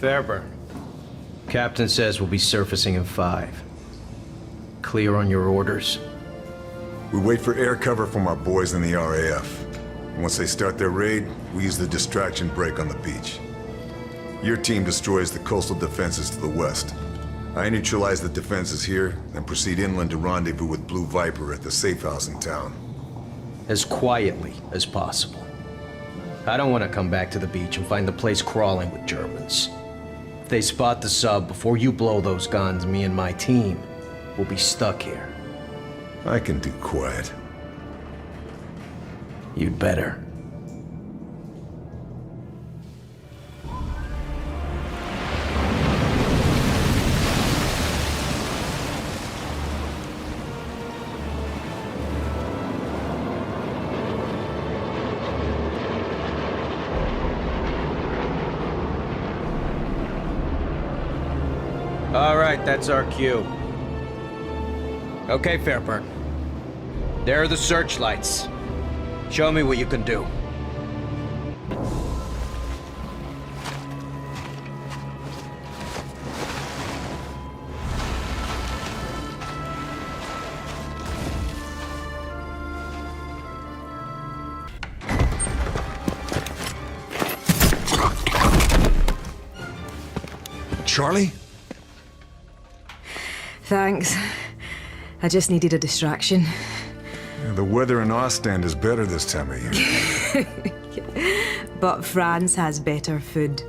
Fairburn. Captain says we'll be surfacing in 5. Clear on your orders? We wait for air cover from our boys in the RAF. Once they start their raid, we use the distraction break on the beach. Your team destroys the coastal defenses to the west. I neutralize the defenses here, then proceed inland to rendezvous with Blue Viper at the safe house in town. As quietly as possible. I don't want to come back to the beach and find the place crawling with Germans. If they spot the sub before you blow those guns, me and my team will be stuck here. I can do quiet. You'd better. All right, that's our cue. Okay, Fairburn. There are the searchlights. Show me what you can do. Charlie? Thanks. I just needed a distraction. The weather in Ostend is better this time of year. But France has better food.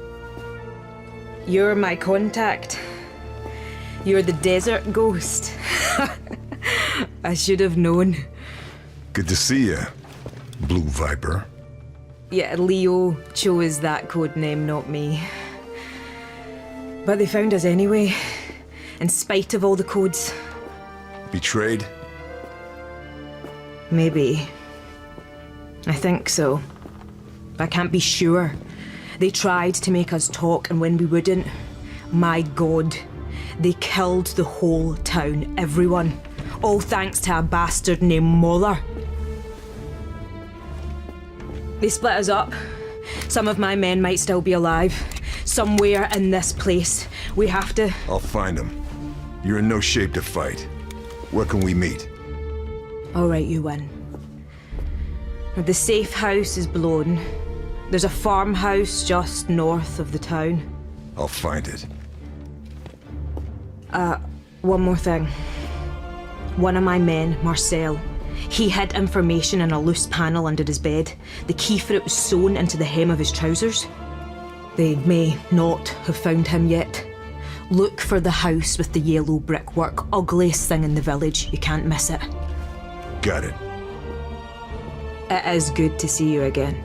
You're my contact. You're the desert ghost. I should have known. Good to see you, Blue Viper. Yeah, Leo chose that code name, not me. But they found us anyway, in spite of all the codes. Betrayed? Maybe. I think so. But I can't be sure. They tried to make us talk, and when we wouldn't, my God, they killed the whole town, everyone. All thanks to a bastard named Moller. They split us up. Some of my men might still be alive. Somewhere in this place. We have to... I'll find them. You're in no shape to fight. Where can we meet? All right, you win. The safe house is blown. There's a farmhouse just north of the town. I'll find it. One more thing. One of my men, Marcel, he hid information in a loose panel under his bed. The key for it was sewn into the hem of his trousers. They may not have found him yet. Look for the house with the yellow brickwork. Ugliest thing in the village. You can't miss it. Got it. It is good to see you again.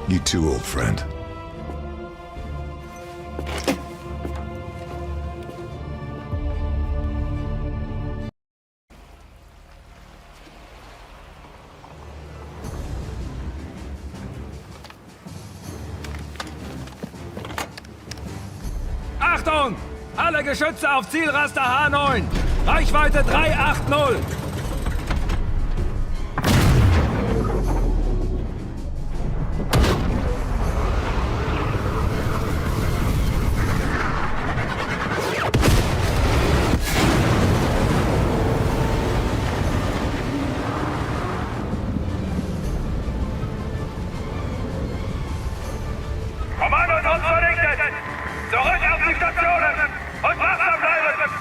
You too, old friend. Achtung! Alle Geschütze auf Zielraster H9! Reichweite 380! Kommandos uns vernichtet! Zurück auf die Stationen! Und wachsam bleiben!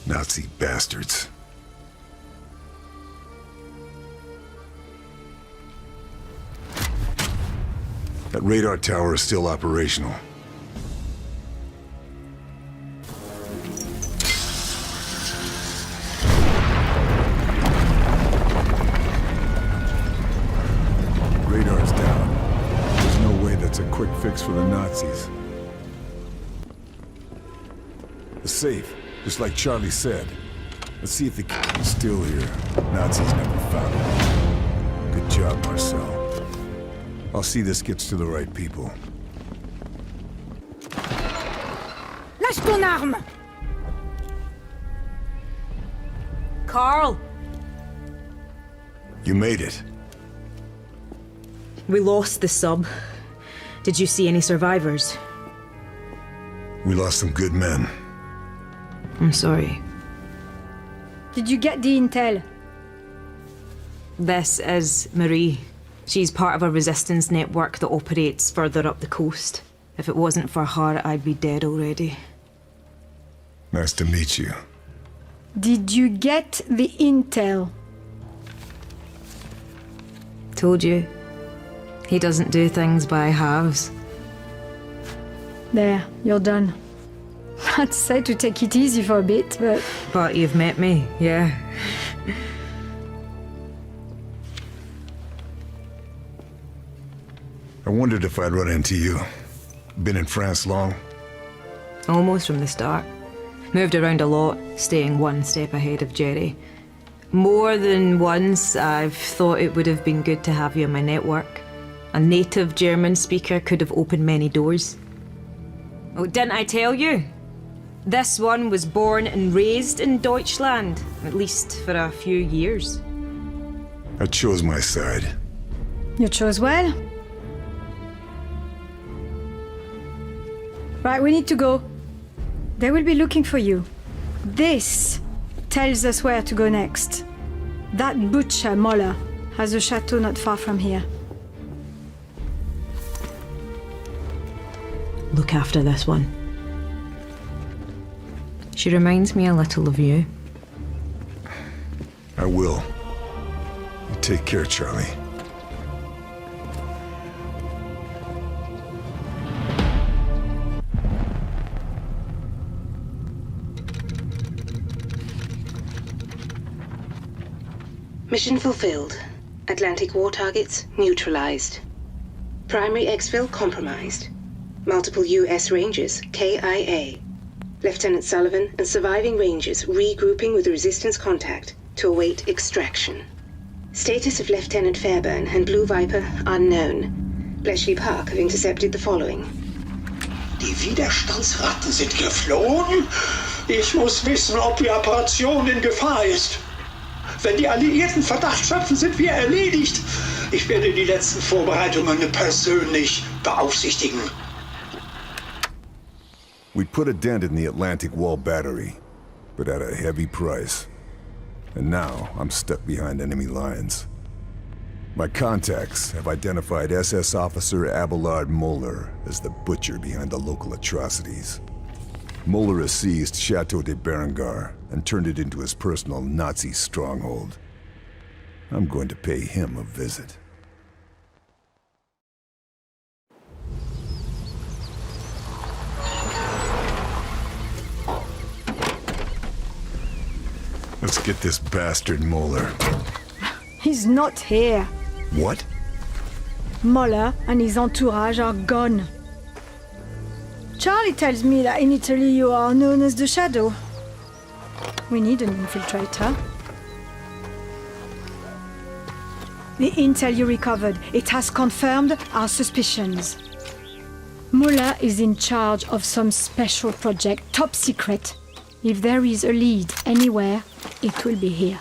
Nazi bastards. That radar tower is still operational. Radar's down. There's no way that's a quick fix for the Nazis. The safe, just like Charlie said. Let's see if the key is still here. Nazis never found it. Good job, Marcel. I'll see this gets to the right people. Lâche ton arme! Carl! You made it. We lost the sub. Did you see any survivors? We lost some good men. I'm sorry. Did you get the intel? This is Marie. She's part of a resistance network that operates further up the coast. If it wasn't for her, I'd be dead already. Nice to meet you. Did you get the intel? Told you. He doesn't do things by halves. There, you're done. I'd say to take it easy for a bit, but... But you've met me, yeah. I wondered if I'd run into you. Been in France long? Almost from the start. Moved around a lot, staying one step ahead of Jerry. More than once, I've thought it would have been good to have you in my network. A native German speaker could have opened many doors. Oh, didn't I tell you? This one was born and raised in Deutschland, at least for a few years. I chose my side. You chose well. Right, we need to go. They will be looking for you. This tells us where to go next. That butcher, Moller, has a chateau not far from here. Look after this one. She reminds me a little of you. I will. You take care, Charlie. Mission fulfilled. Atlantic war targets neutralized. Primary exfil compromised. Multiple U.S. Rangers KIA. Lieutenant Sullivan and surviving Rangers regrouping with the Resistance contact to await extraction. Status of Lieutenant Fairburn and Blue Viper unknown. Bletchley Park have intercepted the following. Die Widerstandsratten sind geflohen? Ich muss wissen, ob die Operation in Gefahr ist. Wenn die Alliierten Verdacht schöpfen, sind wir erledigt. Ich werde die letzten Vorbereitungen persönlich beaufsichtigen. We put a dent in the Atlantic Wall battery, but at a heavy price. And now I'm stuck behind enemy lines. My contacts have identified SS officer Abelard Moller as the butcher behind the local atrocities. Moller has seized Chateau de Berengar and turned it into his personal Nazi stronghold. I'm going to pay him a visit. Let's get this bastard Moller. He's not here. What? Moller and his entourage are gone. Charlie tells me that in Italy you are known as the Shadow. We need an infiltrator. The intel you recovered, it has confirmed our suspicions. Moller is in charge of some special project, top secret. If there is a lead anywhere, it will be here.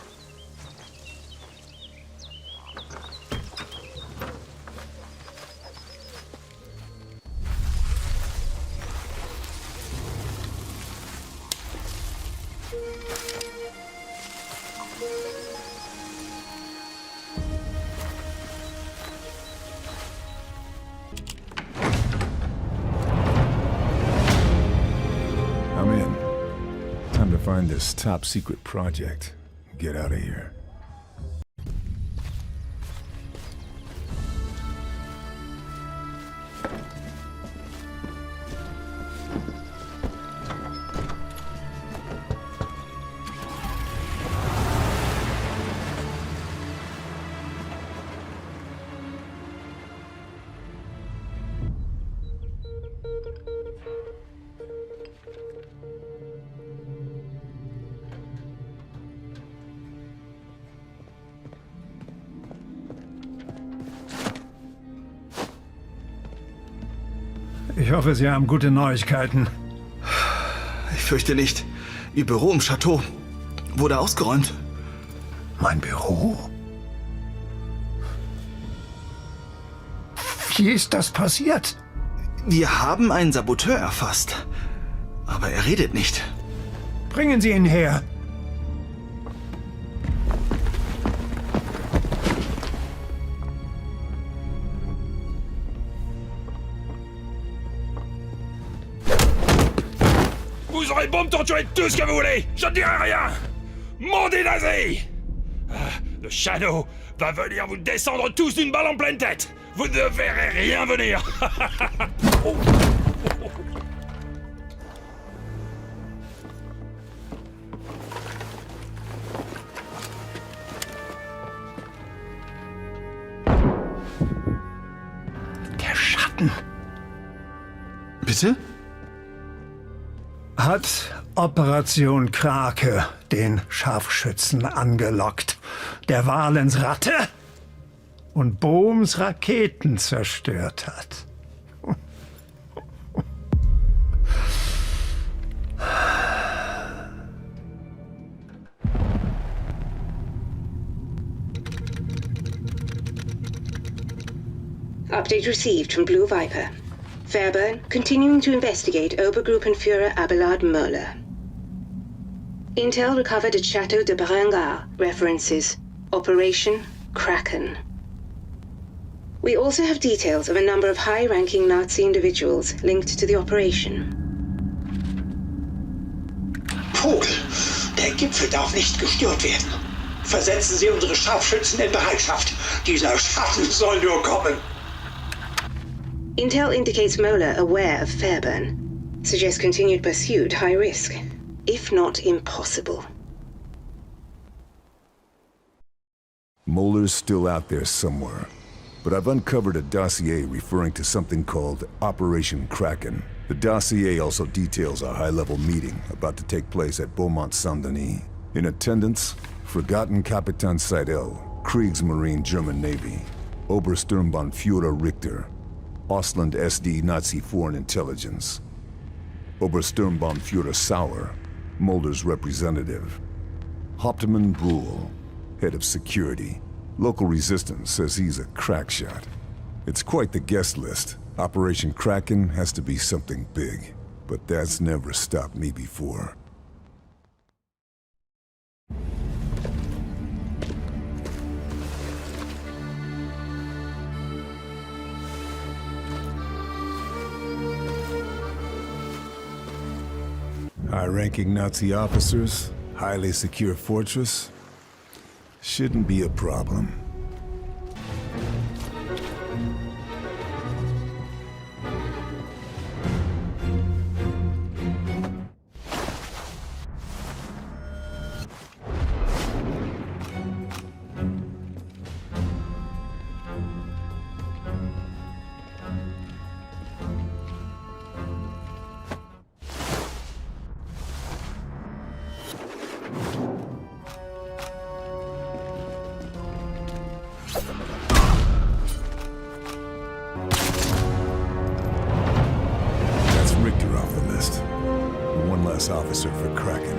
I'm in. Time to find this top secret project. Get out of here. Ich hoffe, Sie haben gute Neuigkeiten. Ich fürchte nicht. Ihr Büro im Chateau wurde ausgeräumt. Mein Büro? Wie ist das passiert? Wir haben einen Saboteur erfasst. Aber er redet nicht. Bringen Sie ihn her. Vous aurez beau me torturer tout ce que vous voulez, je ne dirai rien. Maudit nazi! Le Shadow va venir vous descendre tous d'une balle en pleine tête. Vous ne verrez rien venir. Oh. Der Schatten Bitte? hat Operation Krake den Scharfschützen angelockt, der Valens Ratte und Bohms Raketen zerstört hat. Update received from Blue Viper. Fairburn continuing to investigate Obergruppenführer Abelard Möller. Intel recovered at Chateau de Berengar references Operation Kraken. We also have details of a number of high-ranking Nazi individuals linked to the operation. Vogel, der Gipfel darf nicht gestört werden. Versetzen Sie unsere Scharfschützen in Bereitschaft. Dieser Schatten soll nur kommen. Intel indicates Möller aware of Fairburn. Suggests continued pursuit high risk, if not impossible. Moller's still out there somewhere, but I've uncovered a dossier referring to something called Operation Kraken. The dossier also details a high-level meeting about to take place at Beaumont Saint-Denis. In attendance, Forgotten Kapitan Seidel, Kriegsmarine German Navy, Obersturmbannführer Richter, Ausland SD Nazi Foreign Intelligence, Obersturmbannführer Sauer, Mulder's representative, Hauptmann Bruhl, head of security. Local resistance says he's a crack shot. It's quite the guest list. Operation Kraken has to be something big, but that's never stopped me before. High-ranking Nazi officers, highly secure fortress. Shouldn't be a problem. That's Richter off the list. One less officer for Kraken.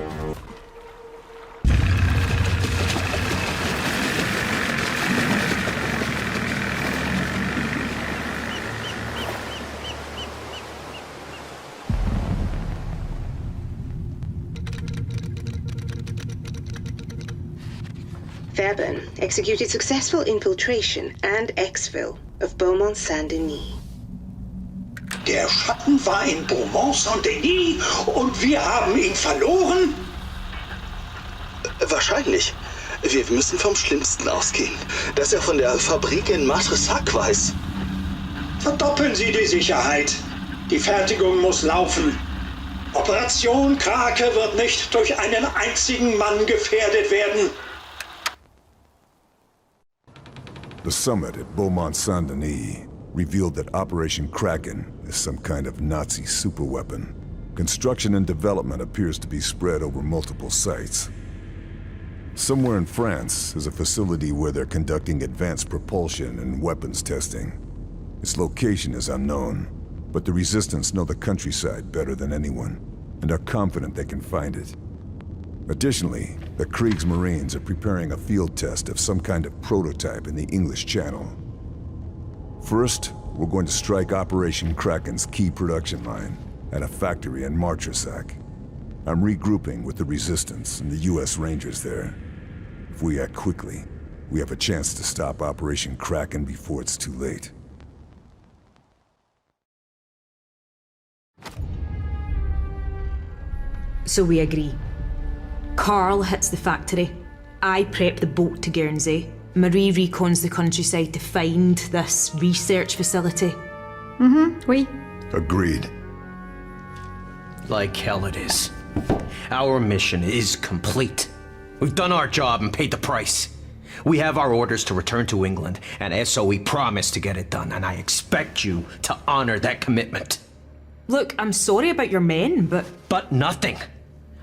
Fairburn executed successful infiltration and exfil of Beaumont Saint-Denis. Der Schatten war in Beaumont Saint-Denis und wir haben ihn verloren? Wahrscheinlich. Wir müssen vom Schlimmsten ausgehen. Dass er von der Fabrik in Matressac weiß. Verdoppeln Sie die Sicherheit. Die Fertigung muss laufen. Operation Krake wird nicht durch einen einzigen Mann gefährdet werden. The summit at Beaumont Saint-Denis revealed that Operation Kraken is some kind of Nazi superweapon. Construction and development appears to be spread over multiple sites. Somewhere in France is a facility where they're conducting advanced propulsion and weapons testing. Its location is unknown, but the Resistance know the countryside better than anyone, and are confident they can find it. Additionally, the Kriegsmarines are preparing a field test of some kind of prototype in the English Channel. First, we're going to strike Operation Kraken's key production line at a factory in Martrasak. I'm regrouping with the Resistance and the U.S. Rangers there. If we act quickly, we have a chance to stop Operation Kraken before it's too late. So we agree. Carl hits the factory. I prep the boat to Guernsey. Marie recons the countryside to find this research facility. Oui. Agreed. Like hell it is. Our mission is complete. We've done our job and paid the price. We have our orders to return to England, and SOE promised to get it done, and I expect you to honor that commitment. Look, I'm sorry about your men, but... But nothing.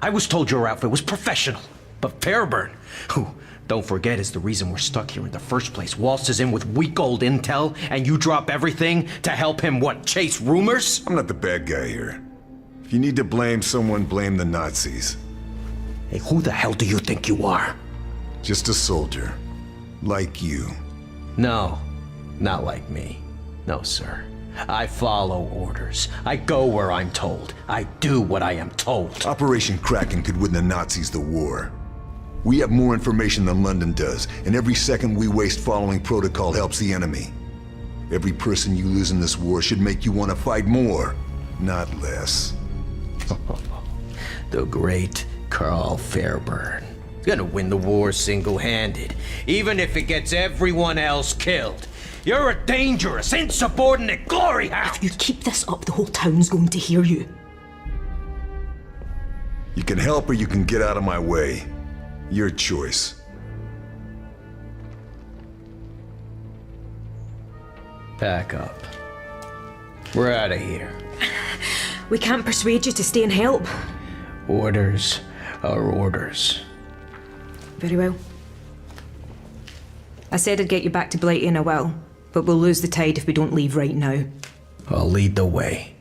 I was told your outfit was professional. But Fairburn, who, don't forget, is the reason we're stuck here in the first place, waltzes in with weak old intel, and you drop everything to help him, what, chase rumors? I'm not the bad guy here. If you need to blame someone, blame the Nazis. Hey, who the hell do you think you are? Just a soldier. Like you. No, not like me. No, sir. I follow orders. I go where I'm told. I do what I am told. Operation Kraken could win the Nazis the war. We have more information than London does, and every second we waste following protocol helps the enemy. Every person you lose in this war should make you want to fight more, not less. The great Carl Fairburn. He's gonna win the war single-handed, even if it gets everyone else killed. You're a dangerous, insubordinate glory hound! If you keep this up, the whole town's going to hear you. You can help or you can get out of my way. Your choice. Pack up. We're out of here. We can't persuade you to stay and help. Orders are orders. Very well. I said I'd get you back to Blighty in a while, but we'll lose the tide if we don't leave right now. I'll lead the way.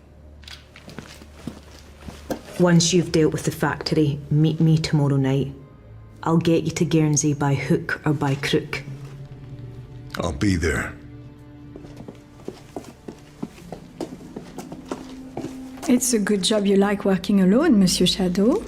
Once you've dealt with the factory, meet me tomorrow night. I'll get you to Guernsey by hook or by crook. I'll be there. It's a good job you like working alone, Monsieur Shadow.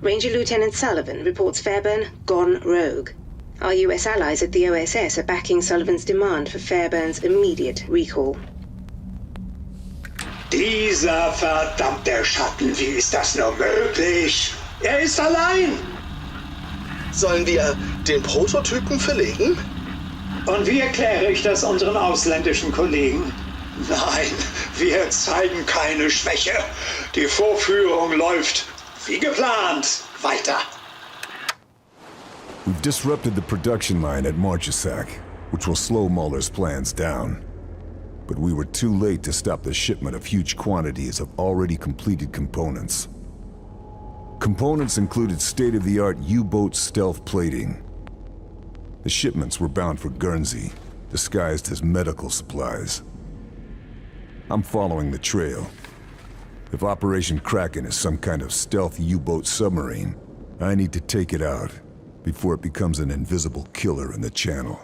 Ranger Lieutenant Sullivan reports Fairburn gone rogue. Our US allies at the OSS are backing Sullivan's demand for Fairburn's immediate recall. Dieser verdammte Schatten, wie ist das nur möglich? Er ist allein! Sollen wir den Prototypen verlegen? Und wie erkläre ich das unseren ausländischen Kollegen? Nein, wir zeigen keine Schwäche. Die Vorführung läuft wie geplant weiter. We've disrupted the production line at Martrasak, which will slow Muller's plans down. But we were too late to stop the shipment of huge quantities of already completed components. Components included state-of-the-art U-boat stealth plating. The shipments were bound for Guernsey, disguised as medical supplies. I'm following the trail. If Operation Kraken is some kind of stealth U-boat submarine, I need to take it out before it becomes an invisible killer in the channel.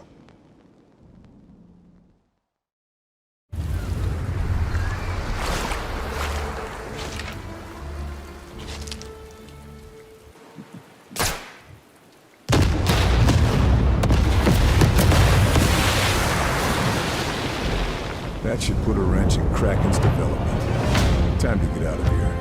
That should put a wrench in Kraken's development. Time to get out of here.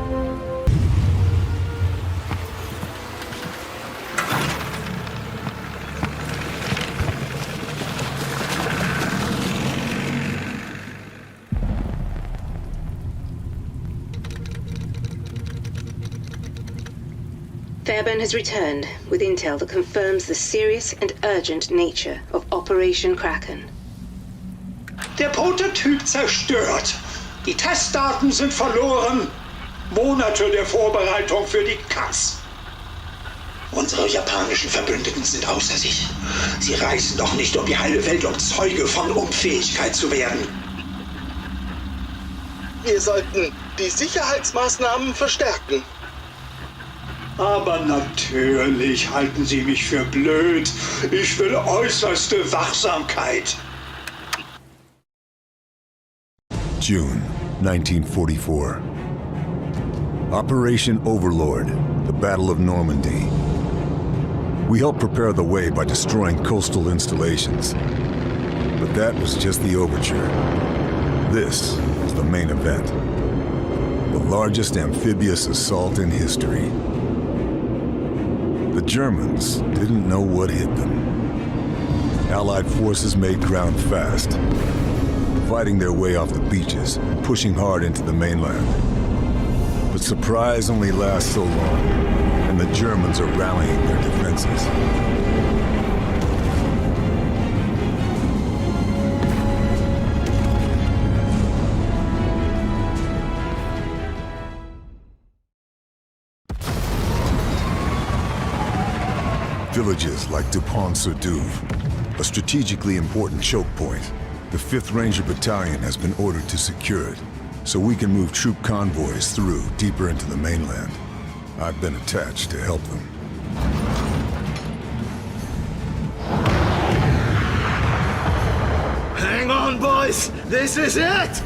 Fairburn has returned with intel that confirms the serious and urgent nature of Operation Kraken. Der Prototyp zerstört. Die Testdaten sind verloren. Monate der Vorbereitung für die Katz. Unsere japanischen Verbündeten sind außer sich. Sie reisen doch nicht um die halbe Welt, um Zeuge von Unfähigkeit zu werden. Wir sollten die Sicherheitsmaßnahmen verstärken. Aber natürlich halten Sie mich für blöd. Ich will äußerste Wachsamkeit. June 1944. Operation Overlord, the Battle of Normandy. We helped prepare the way by destroying coastal installations. But that was just the overture. This was the main event. The largest amphibious assault in history. The Germans didn't know what hit them. Allied forces made ground fast, fighting their way off the beaches and pushing hard into the mainland. But surprise only lasts so long, and the Germans are rallying their defenses. Villages like Dupont-sur-Douve, a strategically important choke point. The 5th Ranger Battalion has been ordered to secure it, so we can move troop convoys through deeper into the mainland. I've been attached to help them. Hang on, boys! This is it!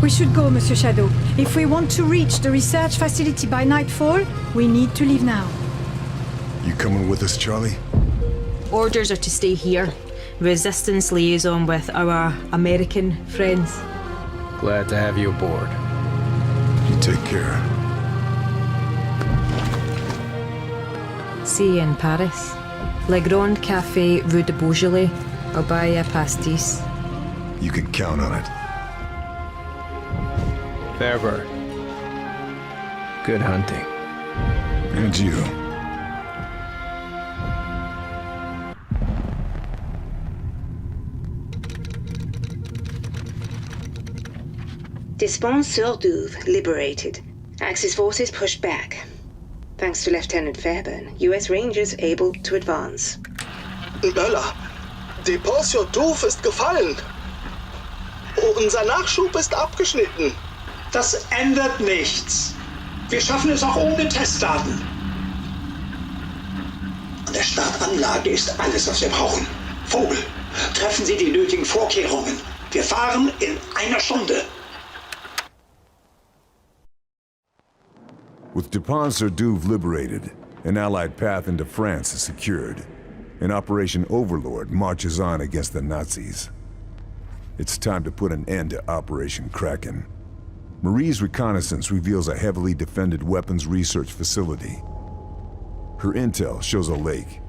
We should go, Monsieur Shadow. If we want to reach the research facility by nightfall, we need to leave now. You coming with us, Charlie? Orders are to stay here. Resistance liaison with our American friends. Glad to have you aboard. You take care. See you in Paris. Le Grand Café, Rue de Beaujolais. I'll buy you a pastis. You can count on it. Fairbird. Good hunting. And you. Despont-sur-Douve liberated. Axis forces pushed back. Thanks to Lieutenant Fairburn, US Rangers able to advance. Möller, Despont-sur-Douve ist gefallen. Unser Nachschub ist abgeschnitten. Das ändert nichts. Wir schaffen es auch ohne Testdaten. An der Startanlage ist alles, was wir brauchen. Vogel, treffen Sie die nötigen Vorkehrungen. Wir fahren in einer Stunde. With Dupont-sur-Douve liberated, an Allied path into France is secured, and Operation Overlord marches on against the Nazis. It's time to put an end to Operation Kraken. Marie's reconnaissance reveals a heavily defended weapons research facility. Her intel shows a lake,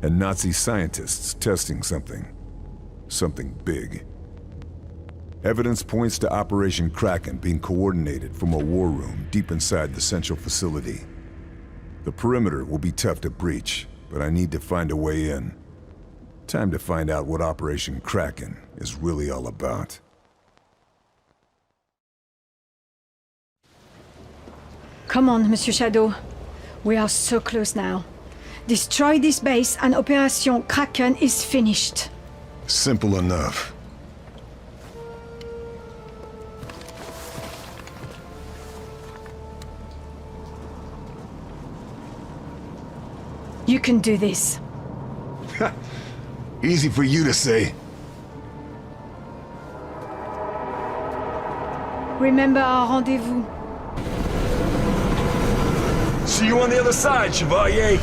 and Nazi scientists testing something. Something big. Evidence points to Operation Kraken being coordinated from a war room deep inside the central facility. The perimeter will be tough to breach, but I need to find a way in. Time to find out what Operation Kraken is really all about. Come on, Monsieur Shadow. We are so close now. Destroy this base and Operation Kraken is finished. Simple enough. You can do this. Easy for you to say. Remember our rendezvous. See you on the other side, Chevalier!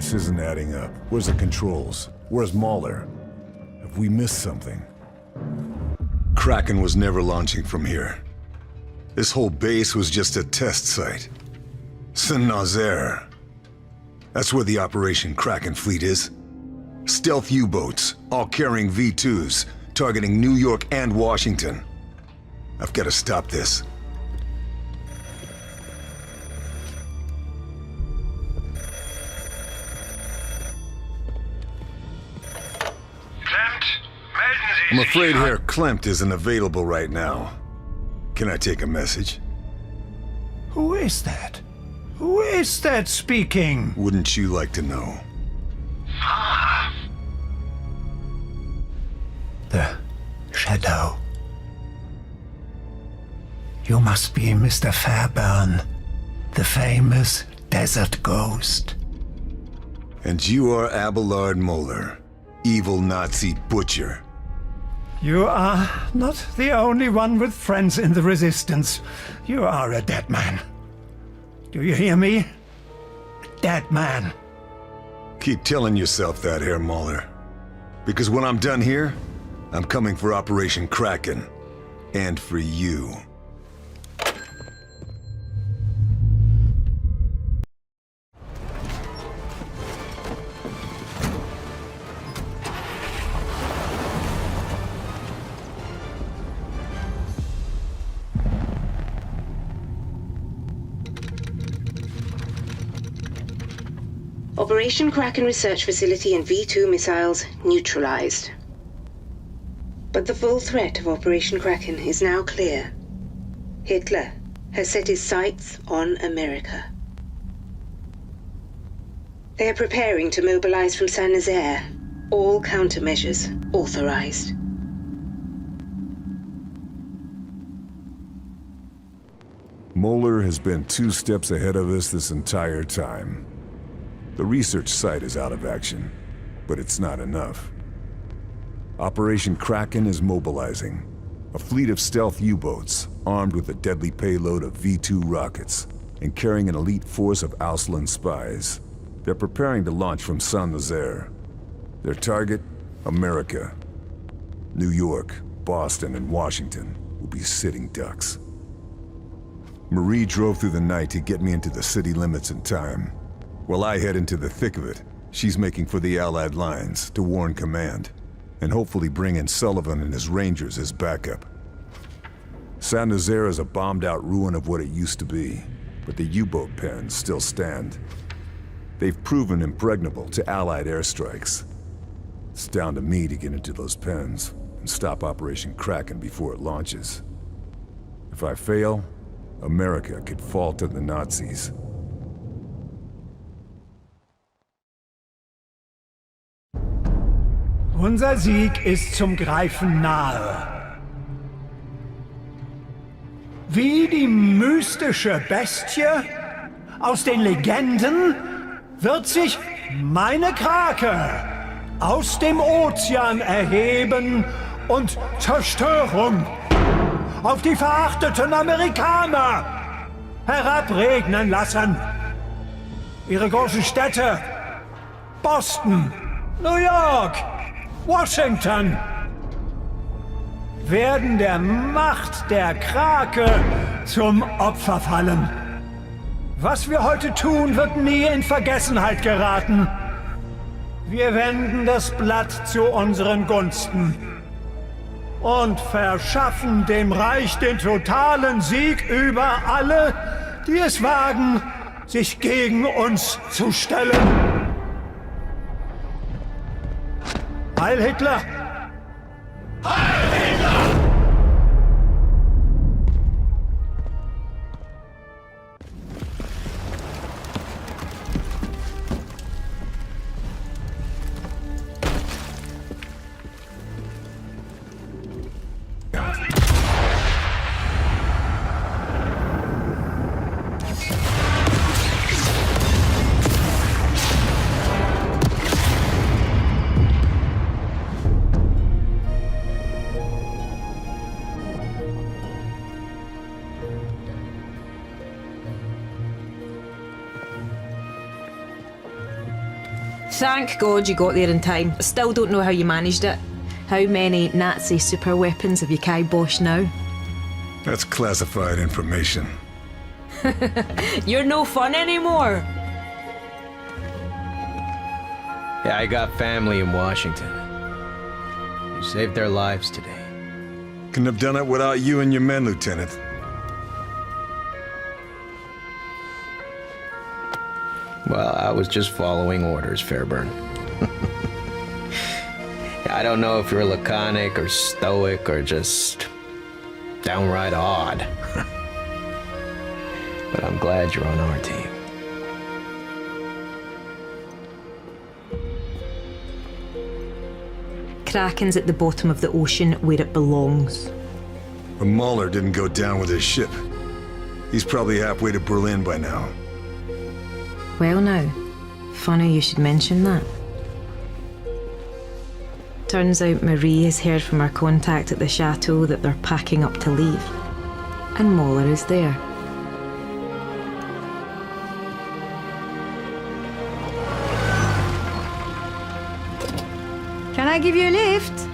This isn't adding up. Where's the controls? Where's Mahler? Have we missed something? Kraken was never launching from here. This whole base was just a test site. Saint-Nazaire. That's where the Operation Kraken fleet is. Stealth U-boats, all carrying V2s, targeting New York and Washington. I've got to stop this. I'm afraid Herr Klempt isn't available right now. Can I take a message? Who is that? Who is that speaking? Wouldn't you like to know? The Shadow. You must be Mr. Fairburn, the famous desert ghost. And you are Abelard Moeller, evil Nazi butcher. You are not the only one with friends in the Resistance. You are a dead man. Do you hear me? A dead man. Keep telling yourself that, Herr Moeller. Because when I'm done here, I'm coming for Operation Kraken. And for you. Operation Kraken research facility and V2 missiles neutralized. But the full threat of Operation Kraken is now clear. Hitler has set his sights on America. They are preparing to mobilize from Saint-Nazaire, all countermeasures authorized. Moeller has been 2 steps ahead of us this entire time. The research site is out of action, but it's not enough. Operation Kraken is mobilizing. A fleet of stealth U-boats, armed with a deadly payload of V2 rockets, and carrying an elite force of Auslan spies. They're preparing to launch from Saint-Nazaire. Their target? America. New York, Boston, and Washington will be sitting ducks. Marie drove through the night to get me into the city limits in time. While I head into the thick of it, she's making for the Allied lines to warn command, and hopefully bring in Sullivan and his Rangers as backup. Saint-Nazaire is a bombed-out ruin of what it used to be, but the U-boat pens still stand. They've proven impregnable to Allied airstrikes. It's down to me to get into those pens and stop Operation Kraken before it launches. If I fail, America could fall to the Nazis. Unser Sieg ist zum Greifen nahe. Wie die mystische Bestie aus den Legenden wird sich meine Krake aus dem Ozean erheben und Zerstörung auf die verachteten Amerikaner herabregnen lassen. Ihre großen Städte, Boston, New York, Washington, werden der Macht der Krake zum Opfer fallen. Was wir heute tun, wird nie in Vergessenheit geraten. Wir wenden das Blatt zu unseren Gunsten und verschaffen dem Reich den totalen Sieg über alle, die es wagen, sich gegen uns zu stellen. Heil Hitler! Heil Hitler! Thank God you got there in time. I still don't know how you managed it. How many Nazi super weapons have you kiboshed now? That's classified information. You're no fun anymore. Yeah, I got family in Washington. You saved their lives today. Couldn't have done it without you and your men, Lieutenant. Well, I was just following orders, Fairburn. I don't know if you're laconic or stoic or just downright odd. But I'm glad you're on our team. Kraken's at the bottom of the ocean where it belongs. But Mahler didn't go down with his ship. He's probably halfway to Berlin by now. Well now, funny you should mention that. Turns out Marie has heard from her contact at the chateau that they're packing up to leave. And Mahler is there. Can I give you a lift?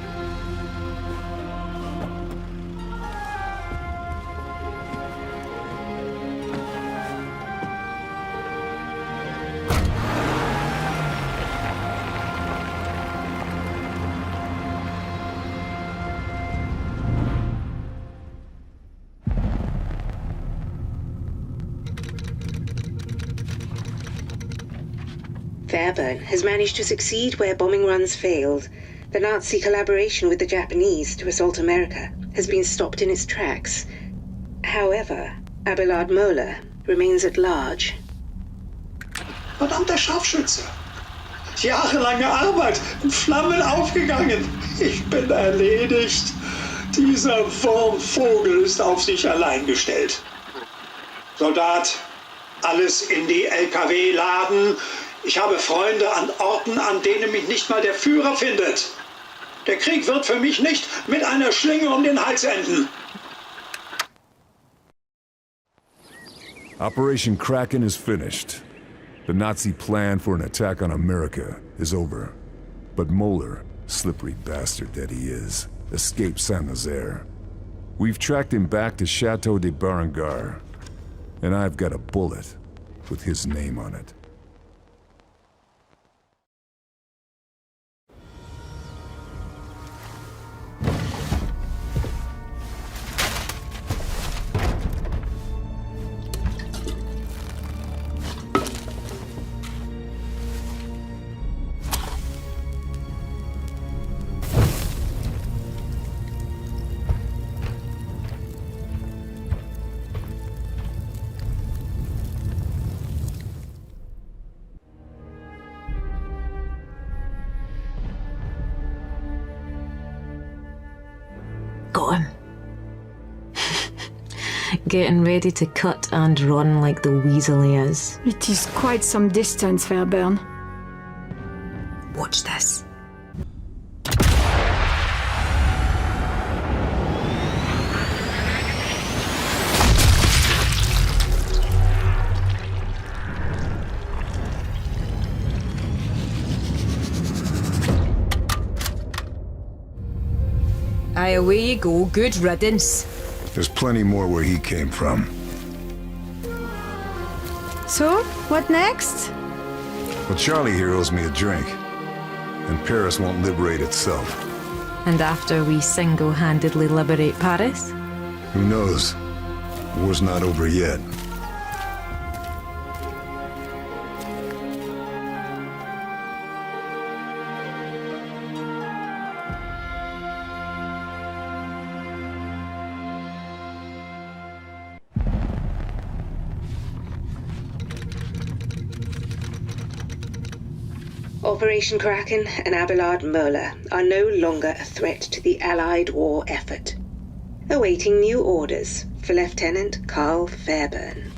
Fairburn has managed to succeed where bombing runs failed. The Nazi collaboration with the Japanese to assault America has been stopped in its tracks. However, Abelard Moeller remains at large. Verdammter Scharfschütze! Jahrelange Arbeit in Flammen aufgegangen. Ich bin erledigt. Dieser Wurmvogel ist auf sich allein gestellt. Soldat, alles in die LKW laden. Ich habe Freunde an Orten, an denen mich nicht mal der Führer findet. Der Krieg wird für mich nicht mit einer Schlinge um den Hals enden. Operation Kraken is finished. The Nazi plan for an attack on America is over. But Moeller, slippery bastard that he is, escaped Saint-Nazaire. We've tracked him back to Chateau de Berengar, and I've got a bullet with his name on it. Got him. Getting ready to cut and run like the weasel he is. It is quite some distance, Fairburn. Watch this. Aye, away you go. Good riddance. There's plenty more where he came from. So, what next? Well, Charlie here owes me a drink. And Paris won't liberate itself. And after we single-handedly liberate Paris? Who knows? War's not over yet. Operation Kraken and Abelard Moeller are no longer a threat to the Allied war effort. Awaiting new orders for Lieutenant Carl Fairburn.